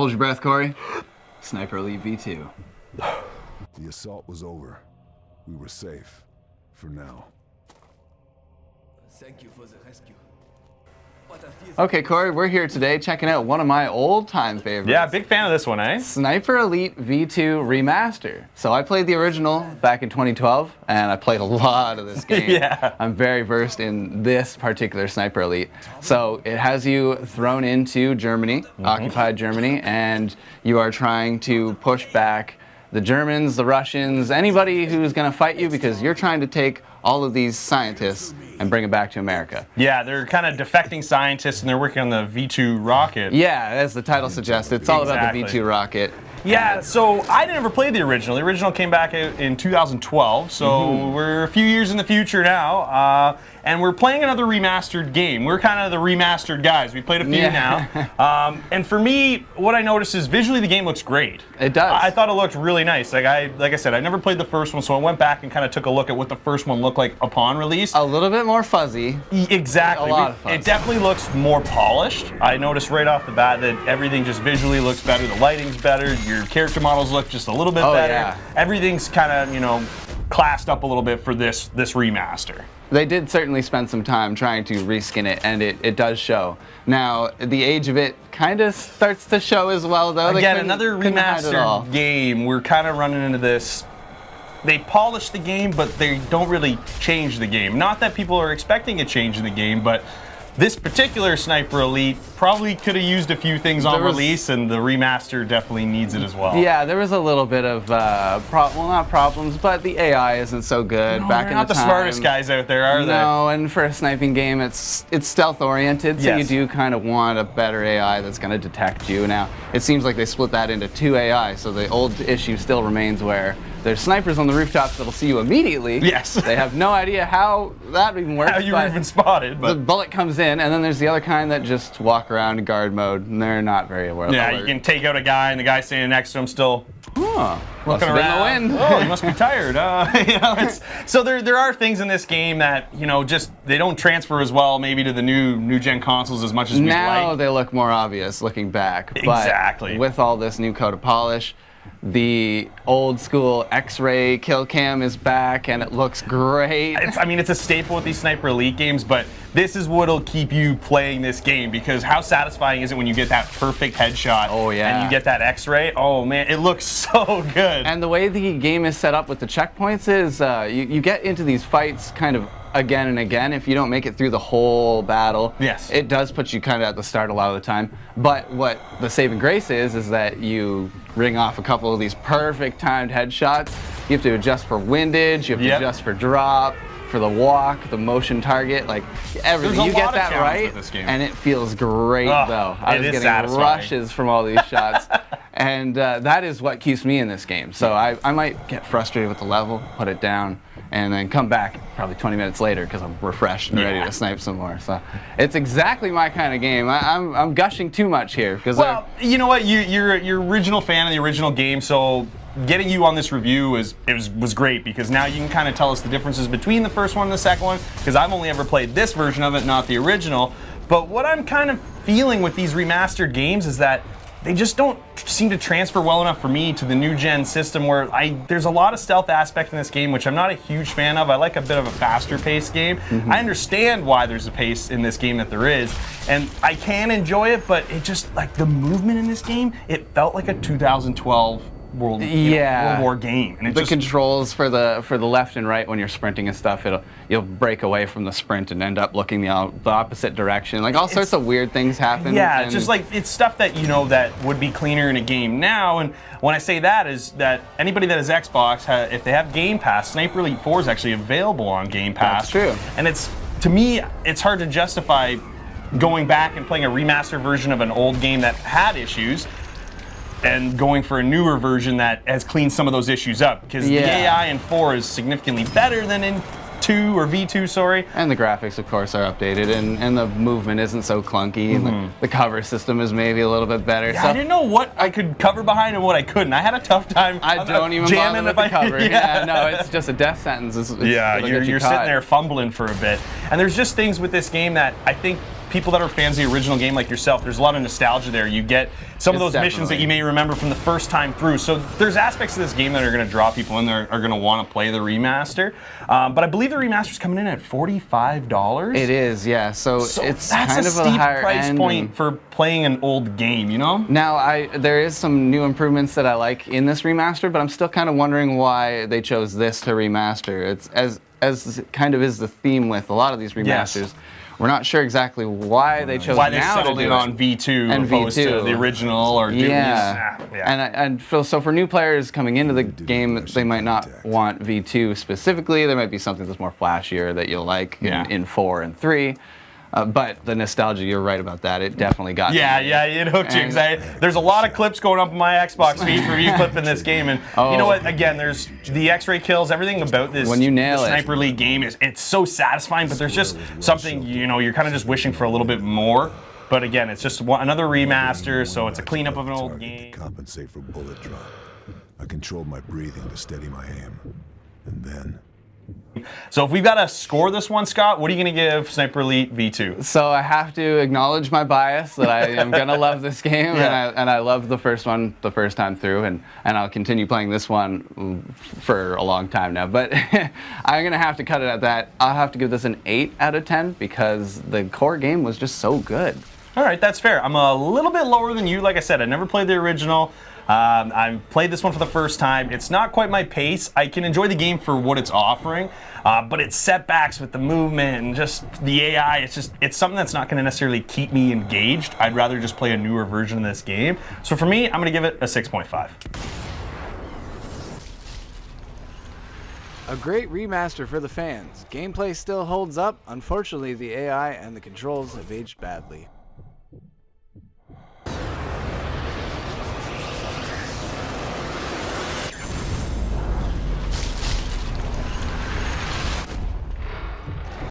Hold your breath, Cory. Sniper Elite V2. The assault was over. We were safe. For now. Thank you for the rescue. Okay, Cory, we're here today checking out one of my old-time favorites. Yeah, big fan of this one, eh? Sniper Elite V2 Remastered. So I played the original back in 2012, and I played a lot of this game. Yeah. I'm very versed in this particular Sniper Elite. So it has you thrown into Germany, occupied Germany, and you are trying to push back the Germans, the Russians, anybody who's going to fight you, because you're trying to take all of these scientists and bring them back to America. Yeah, they're kind of defecting scientists, and they're working on the V2 rocket. Yeah, as the title suggests, it's all about the V2 rocket. Yeah, so I never played the original. The original came back in 2012, so we're a few years in the future now, and we're playing another remastered game. We're kind of the remastered guys. We played a few now, and for me, what I noticed is visually the game looks great. It does. I thought it looked really nice. Like I said, I never played the first one, so I went back and kind of took a look at what the first one looked like upon release. A little bit more fuzzy. Exactly. A lot of fuzz. It definitely looks more polished. I noticed right off the bat that everything just visually looks better. The lighting's better. Your character models look just a little bit better. Yeah. Everything's kind of, classed up a little bit for this remaster. They did certainly spend some time trying to reskin it, and it does show. Now, the age of it kind of starts to show as well, though. Again, another remastered game. We're kind of running into this. They polish the game, but they don't really change the game. Not that people are expecting a change in the game, but this particular Sniper Elite probably could have used a few things on release, and the remaster definitely needs it as well. Yeah, there was a little bit of, not problems, but the AI isn't so good. No, back they're in not the smartest guys out there, are they? No, and for a sniping game, it's stealth-oriented, so you do kind of want a better AI that's going to detect you. Now, it seems like they split that into two AI, so the old issue still remains where there's snipers on the rooftops that'll see you immediately. Yes. They have no idea how that even works. How you were even spotted. But the bullet comes in, and then there's the other kind that just walk around in guard mode, and they're not very aware. Yeah, you can take out a guy, and the guy standing next to him still looking around. In the wind. Oh, you must be tired. So there are things in this game that just they don't transfer as well, maybe to the new gen consoles as much as we like. Now they look more obvious looking back. Exactly. But with all this new coat of polish, the old school X-ray kill cam is back, and it looks great. It's a staple with these Sniper Elite games, but this is what'll keep you playing this game, because how satisfying is it when you get that perfect headshot? Oh yeah. And you get that X-ray? Oh man, it looks so good. And the way the game is set up with the checkpoints is you get into these fights kind of again and again. If you don't make it through the whole battle, yes, it does put you kind of at the start a lot of the time. But what the saving grace is that you ring off a couple of these perfect timed headshots. You have to adjust for windage, you have to adjust for drop, for the walk, the motion target, like everything. You get that right, and it feels great though. I was getting rushes from all these shots. And that is what keeps me in this game. So I might get frustrated with the level, put it down, and then come back probably 20 minutes later because I'm refreshed and ready to snipe some more. So it's exactly my kind of game. I'm gushing too much here because you know what? You're original fan of the original game, so getting you on this review was great, because now you can kind of tell us the differences between the first one and the second one, because I've only ever played this version of it, not the original. But what I'm kind of feeling with these remastered games is that they just don't seem to transfer well enough for me to the new gen system, where there's a lot of stealth aspect in this game, which I'm not a huge fan of. I like a bit of a faster paced game. I understand why there's a pace in this game that there is, and I can enjoy it, but it just, like, the movement in this game, it felt like a 2012 World War game. And the controls for the left and right when you're sprinting and stuff, you'll break away from the sprint and end up looking the opposite direction. Like all sorts of weird things happen. Yeah, just like it's stuff that that would be cleaner in a game now. And when I say that is that anybody that has Xbox, if they have Game Pass, Sniper Elite 4 is actually available on Game Pass. That's true. And to me, it's hard to justify going back and playing a remastered version of an old game that had issues and going for a newer version that has cleaned some of those issues up, because the AI in 4 is significantly better than in 2 or V2, sorry. And the graphics, of course, are updated, and the movement isn't so clunky, and the cover system is maybe a little bit better. Yeah, so I didn't know what I could cover behind and what I couldn't. I had a tough time. I don't even bother with the cover. No, it's just a death sentence. You're sitting there fumbling for a bit. And there's just things with this game that I think people that are fans of the original game like yourself, there's a lot of nostalgia there. You get some of those missions that you may remember from the first time through. So there's aspects of this game that are going to draw people in there, are going to want to play the remaster. But I believe the remaster's coming in at $45. It is, yeah. So it's that's kind a of steep a higher price end point for playing an old game, you know? Now, there is some new improvements that I like in this remaster, but I'm still kind of wondering why they chose this to remaster. It's as kind of is the theme with a lot of these remasters. Yes. We're not sure exactly why they chose Why they now settled to do in it. on V2 And opposed V2. to the original or Yeah. yeah. And so for new players coming into the game, they might not want V2 specifically. There might be something that's more flashier that you'll like in 4 and 3. But the nostalgia, you're right about that. It definitely got me. Yeah, it hooked you. 'Cause there's a lot of clips going up on my Xbox feed for you clipping this game, and you know what? Again, there's the X-ray kills. Everything about this When you nail the it. Sniper Elite game it's so satisfying. But there's just something, you know, you're kind of just wishing for a little bit more. But again, it's just another remaster, so it's a cleanup of an old Target game. to compensate for bullet drop. I controlled my breathing to steady my aim, and then. So if we've got to score this one, Scott, what are you going to give Sniper Elite V2? So I have to acknowledge my bias that I am gonna love this game, and I loved the first one the first time through, and I'll continue playing this one for a long time now. But I'm gonna have to cut it at that. I'll have to give this an 8 out of 10 because the core game was just so good. All right, that's fair. I'm a little bit lower than you. Like I said, I never played the original. I played this one for the first time. It's not quite my pace. I can enjoy the game for what it's offering, but its setbacks with the movement and just the AI, it's something that's not going to necessarily keep me engaged. I'd rather just play a newer version of this game. So for me, I'm going to give it a 6.5. A great remaster for the fans. Gameplay still holds up. Unfortunately, the AI and the controls have aged badly.